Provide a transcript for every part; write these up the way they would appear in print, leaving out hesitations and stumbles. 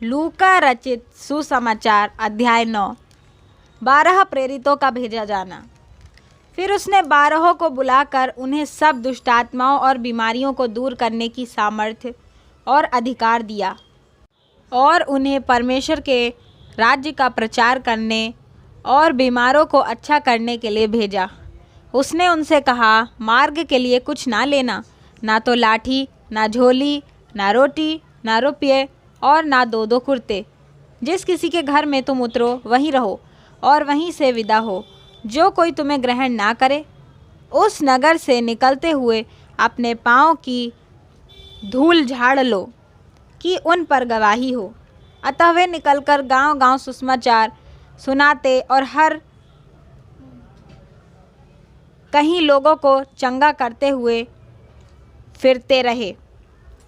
लूका रचित सुसमाचार अध्याय 9। 12 प्रेरितों का भेजा जाना। फिर उसने 12 को बुलाकर उन्हें सब दुष्टात्माओं और बीमारियों को दूर करने की सामर्थ्य और अधिकार दिया और उन्हें परमेश्वर के राज्य का प्रचार करने और बीमारों को अच्छा करने के लिए भेजा। उसने उनसे कहा, मार्ग के लिए कुछ ना लेना, ना तो लाठी, ना झोली, ना रोटी, ना रुपये और ना दो कुर्ते। जिस किसी के घर में तुम उतरो वहीं रहो और वहीं से विदा हो। जो कोई तुम्हें ग्रहण ना करे, उस नगर से निकलते हुए अपने पाँव की धूल झाड़ लो कि उन पर गवाही हो। अतः वे निकलकर गांव-गांव सुसमाचार सुनाते और हर कहीं लोगों को चंगा करते हुए फिरते रहे।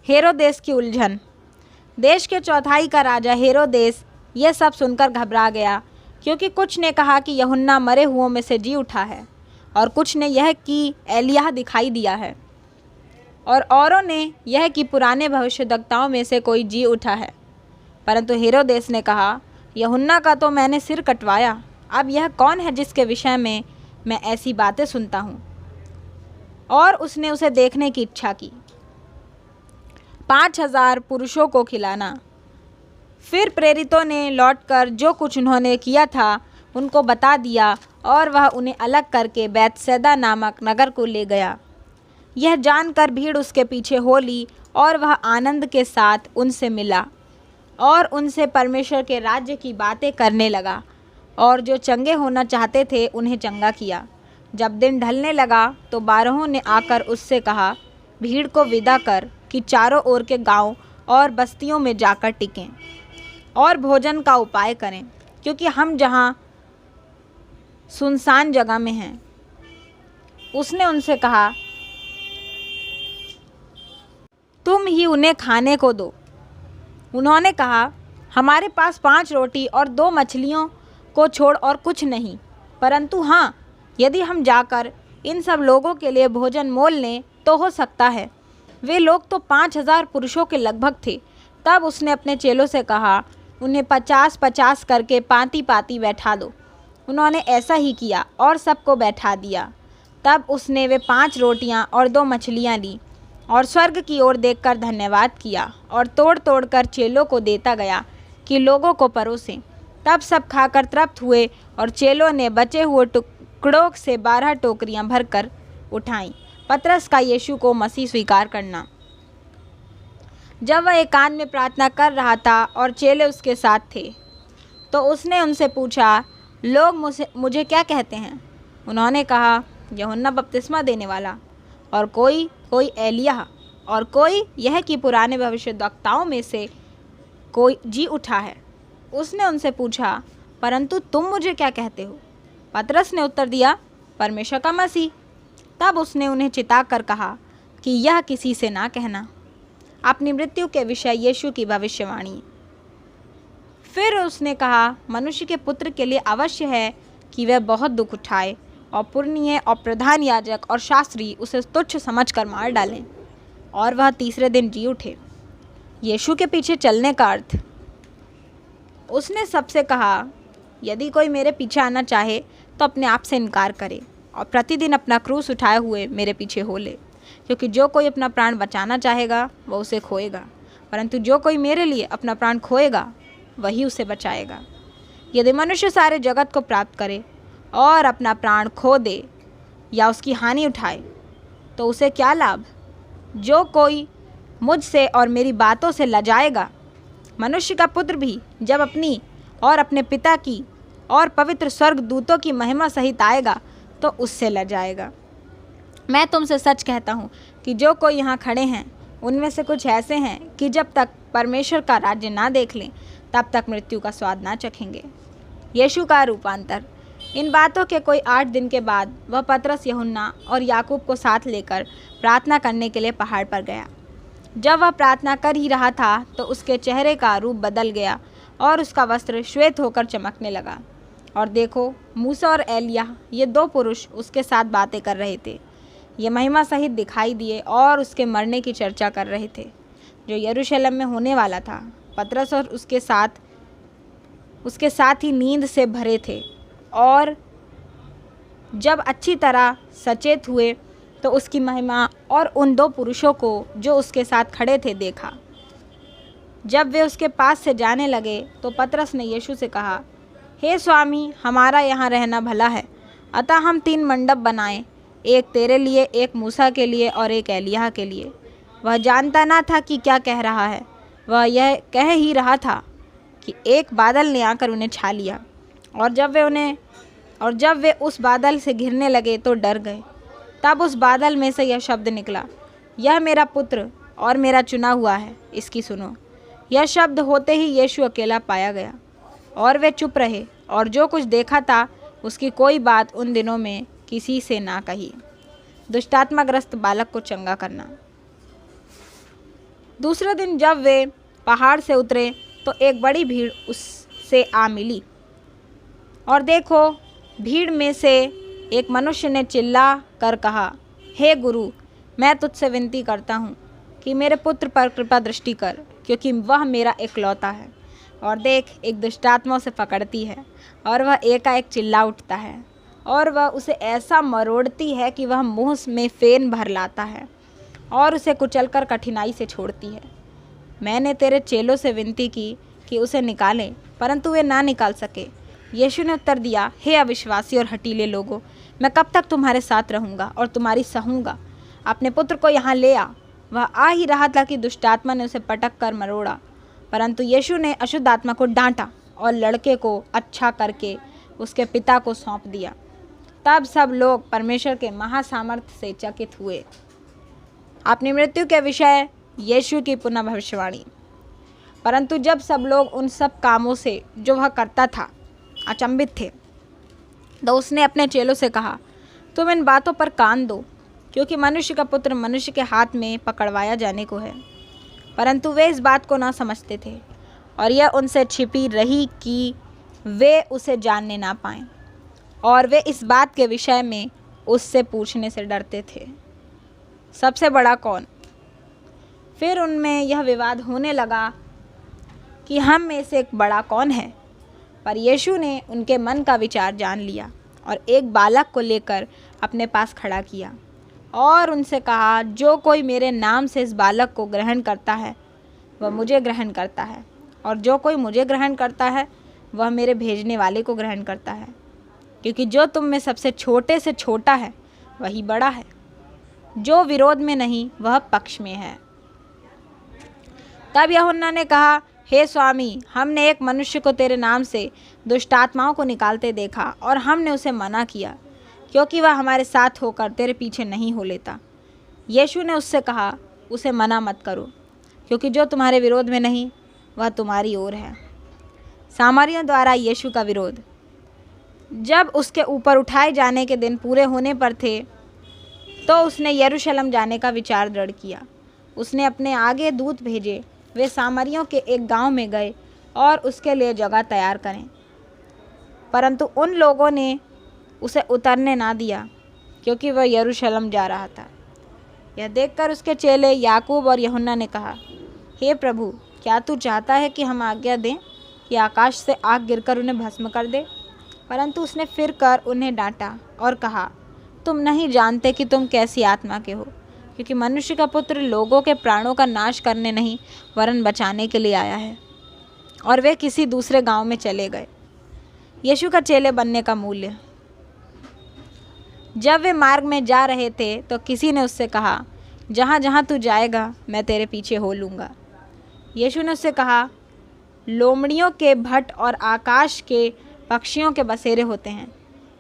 हेरोदेस की उलझन। देश के चौथाई का राजा हेरोदेस यह सब सुनकर घबरा गया, क्योंकि कुछ ने कहा कि यूहन्ना मरे हुओं में से जी उठा है, और कुछ ने यह कि एलिय्याह दिखाई दिया है, और औरों ने यह कि पुराने भविष्यद्वक्ताओं में से कोई जी उठा है। परंतु हेरोदेस ने कहा, यूहन्ना का तो मैंने सिर कटवाया, अब यह कौन है जिसके विषय में मैं ऐसी बातें सुनता हूँ। और उसने उसे देखने की इच्छा की। 5000 पुरुषों को खिलाना। फिर प्रेरितों ने लौटकर जो कुछ उन्होंने किया था उनको बता दिया, और वह उन्हें अलग करके बैतसैदा नामक नगर को ले गया। यह जानकर भीड़ उसके पीछे हो ली, और वह आनंद के साथ उनसे मिला और उनसे परमेश्वर के राज्य की बातें करने लगा, और जो चंगे होना चाहते थे उन्हें चंगा किया। जब दिन ढलने लगा तो 12 ने आकर उससे कहा, भीड़ को विदा कर कि चारों ओर के गांव और बस्तियों में जाकर टिकें और भोजन का उपाय करें, क्योंकि हम जहां सुनसान जगह में हैं। उसने उनसे कहा, तुम ही उन्हें खाने को दो। उन्होंने कहा, हमारे पास 5 रोटी और 2 मछलियों को छोड़ और कुछ नहीं, परंतु हाँ, यदि हम जाकर इन सब लोगों के लिए भोजन मोल लें तो हो सकता है। वे लोग तो 5000 पुरुषों के लगभग थे। तब उसने अपने चेलों से कहा, उन्हें 50-50 करके पाँति-पाँति बैठा दो। उन्होंने ऐसा ही किया और सबको बैठा दिया। तब उसने वे 5 रोटियां और 2 मछलियां ली और स्वर्ग की ओर देखकर धन्यवाद किया और तोड़ तोड़ कर चेलों को देता गया कि लोगों को परोसें। तब सब खाकर तृप्त हुए, और चेलों ने बचे हुए टुकड़ों से 12 टोकरियां भरकर उठाईं। पतरस का यीशु को मसीह स्वीकार करना। जब वह एकांत में प्रार्थना कर रहा था और चेले उसके साथ थे, तो उसने उनसे पूछा, लोग मुझे क्या कहते हैं? उन्होंने कहा, यूहन्ना बपतिस्मा देने वाला, और कोई एलिय्याह, और कोई यह कि पुराने भविष्यद्वक्ताओं में से कोई जी उठा है। उसने उनसे पूछा, परंतु तुम मुझे क्या कहते हो? पतरस ने उत्तर दिया, परमेश्वर का मसीह। तब उसने उन्हें चिताकर कहा कि यह किसी से ना कहना। अपनी मृत्यु के विषय यीशु की भविष्यवाणी। फिर उसने कहा, मनुष्य के पुत्र के लिए अवश्य है कि वह बहुत दुख उठाए, और पुरनिये और प्रधान याजक और शास्त्री उसे तुच्छ समझकर मार डालें, और वह तीसरे दिन जी उठे। यीशु के पीछे चलने का अर्थ। उसने सबसे कहा, यदि कोई मेरे पीछे आना चाहे तो अपने आप से इनकार करे और प्रतिदिन अपना क्रूस उठाए हुए मेरे पीछे हो ले। क्योंकि जो कोई अपना प्राण बचाना चाहेगा वह उसे खोएगा, परंतु जो कोई मेरे लिए अपना प्राण खोएगा वही उसे बचाएगा। यदि मनुष्य सारे जगत को प्राप्त करे और अपना प्राण खो दे या उसकी हानि उठाए, तो उसे क्या लाभ? जो कोई मुझसे और मेरी बातों से लजाएगा, मनुष्य का पुत्र भी जब अपनी और अपने पिता की और पवित्र स्वर्ग दूतों की महिमा सहित आएगा तो उससे लजाएगा। मैं तुमसे सच कहता हूँ कि जो कोई यहाँ खड़े हैं उनमें से कुछ ऐसे हैं कि जब तक परमेश्वर का राज्य ना देख लें तब तक मृत्यु का स्वाद ना चखेंगे। यीशु का रूपांतर। इन बातों के कोई 8 दिन के बाद वह पतरस, यूहन्ना और याकूब को साथ लेकर प्रार्थना करने के लिए पहाड़ पर गया। जब वह प्रार्थना कर ही रहा था तो उसके चेहरे का रूप बदल गया और उसका वस्त्र श्वेत होकर चमकने लगा। और देखो, मूसा और एलिय्याह, ये 2 पुरुष उसके साथ बातें कर रहे थे। ये महिमा सहित दिखाई दिए और उसके मरने की चर्चा कर रहे थे, जो यरूशलेम में होने वाला था। पतरस और उसके साथ ही नींद से भरे थे और जब अच्छी तरह सचेत हुए तो उसकी महिमा और उन दो पुरुषों को जो उसके साथ खड़े थे देखा। जब वे उसके पास से जाने लगे तो पतरस ने यीशु से कहा, हे स्वामी, हमारा यहाँ रहना भला है, अतः हम 3 मंडप बनाएं, एक तेरे लिए, एक मूसा के लिए और एक एलिय्याह के लिए। वह जानता ना था कि क्या कह रहा है, वह यह कह ही रहा था कि एक बादल ने आकर उन्हें छा लिया और जब वे उस बादल से घिरने लगे तो डर गए। तब उस बादल में से यह शब्द निकला, यह मेरा पुत्र और मेरा चुना हुआ है, इसकी सुनो। यह शब्द होते ही यीशु अकेला पाया गया और वे चुप रहे और जो कुछ देखा था उसकी कोई बात उन दिनों में किसी से ना कही। दुष्टात्माग्रस्त बालक को चंगा करना। दूसरे दिन जब वे पहाड़ से उतरे तो एक बड़ी भीड़ उससे आ मिली और देखो, भीड़ में से एक मनुष्य ने चिल्ला कर कहा, हे गुरु, मैं तुझसे विनती करता हूँ कि मेरे पुत्र पर कृपा दृष्टि कर, क्योंकि वह मेरा एकलौता है और देख, एक दुष्टात्मा उसे पकड़ती है और वह एकाएक चिल्ला उठता है और वह उसे ऐसा मरोड़ती है कि वह मुँह में फेन भर लाता है और उसे कुचलकर कठिनाई से छोड़ती है। मैंने तेरे चेलों से विनती की कि उसे निकालें, परंतु वे ना निकाल सके। यीशु ने उत्तर दिया, हे अविश्वासी और हठीले लोगों, मैं कब तक तुम्हारे साथ रहूँगा और तुम्हारी सहूँगा? अपने पुत्र को यहाँ ले आ। वह आ ही रहा था कि दुष्टात्मा ने उसे पटक कर मरोड़ा, परंतु यीशु ने अशुद्ध आत्मा को डांटा और लड़के को अच्छा करके उसके पिता को सौंप दिया। तब सब लोग परमेश्वर के महासामर्थ्य से चकित हुए। अपनी मृत्यु के विषय यीशु की पुनः भविष्यवाणी। परंतु जब सब लोग उन सब कामों से जो वह करता था अचंभित थे, तो उसने अपने चेलों से कहा, तुम इन बातों पर कान दो, क्योंकि मनुष्य का पुत्र मनुष्य के हाथ में पकड़वाया जाने को है। परंतु वे इस बात को ना समझते थे और यह उनसे छिपी रही कि वे उसे जानने ना पाएं, और वे इस बात के विषय में उससे पूछने से डरते थे, सबसे बड़ा कौन? फिर उनमें यह विवाद होने लगा कि हम में से एक बड़ा कौन है। पर यीशु ने उनके मन का विचार जान लिया और एक बालक को लेकर अपने पास खड़ा किया और उनसे कहा, जो कोई मेरे नाम से इस बालक को ग्रहण करता है वह मुझे ग्रहण करता है, और जो कोई मुझे ग्रहण करता है वह मेरे भेजने वाले को ग्रहण करता है। क्योंकि जो तुम में सबसे छोटे से छोटा है वही बड़ा है। जो विरोध में नहीं वह पक्ष में है। तब यूहन्ना ने कहा, हे स्वामी, हमने एक मनुष्य को तेरे नाम से दुष्टात्माओं को निकालते देखा और हमने उसे मना किया, क्योंकि वह हमारे साथ होकर तेरे पीछे नहीं हो लेता। यीशु ने उससे कहा, उसे मना मत करो, क्योंकि जो तुम्हारे विरोध में नहीं वह तुम्हारी ओर है। सामरियों द्वारा यीशु का विरोध। जब उसके ऊपर उठाए जाने के दिन पूरे होने पर थे तो उसने यरूशलेम जाने का विचार दृढ़ किया। उसने अपने आगे दूत भेजे, वे सामरियों के एक गांव में गए और उसके लिए जगह तैयार करें। परंतु उन लोगों ने उसे उतरने ना दिया, क्योंकि वह यरूशलेम जा रहा था। यह देखकर उसके चेले याकूब और यूहन्ना ने कहा, हे प्रभु, क्या तू चाहता है कि हम आज्ञा दें कि आकाश से आग गिरकर उन्हें भस्म कर दे? परंतु उसने फिर कर उन्हें डांटा और कहा, तुम नहीं जानते कि तुम कैसी आत्मा के हो, क्योंकि मनुष्य का पुत्र लोगों के प्राणों का नाश करने नहीं वरन बचाने के लिए आया है। और वे किसी दूसरे गांव में चले गए। यीशु का चेले बनने का मूल्य। जब वे मार्ग में जा रहे थे तो किसी ने उससे कहा, जहाँ जहाँ तू जाएगा मैं तेरे पीछे हो लूँगा। यीशु ने उससे कहा, लोमड़ियों के भट्ट और आकाश के पक्षियों के बसेरे होते हैं,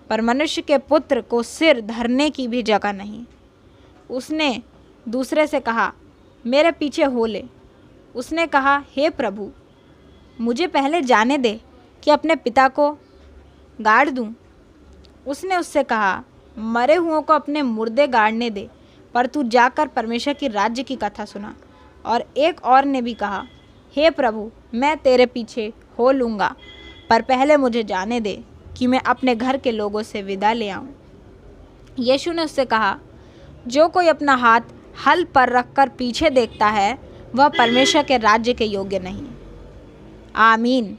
पर मनुष्य के पुत्र को सिर धरने की भी जगह नहीं। उसने दूसरे से कहा, मेरे पीछे हो ले। उसने कहा, हे प्रभु, मुझे पहले जाने दे कि अपने पिता को गाड़ दूं। उसने उससे कहा, मरे हुओं को अपने मुर्दे गाड़ने दे, पर तू जाकर परमेश्वर की राज्य की कथा सुना। और एक और ने भी कहा, हे प्रभु, मैं तेरे पीछे हो लूँगा, पर पहले मुझे जाने दे कि मैं अपने घर के लोगों से विदा ले आऊँ। यीशु ने उससे कहा, जो कोई अपना हाथ हल पर रखकर पीछे देखता है वह परमेश्वर के राज्य के योग्य नहीं। आमीन।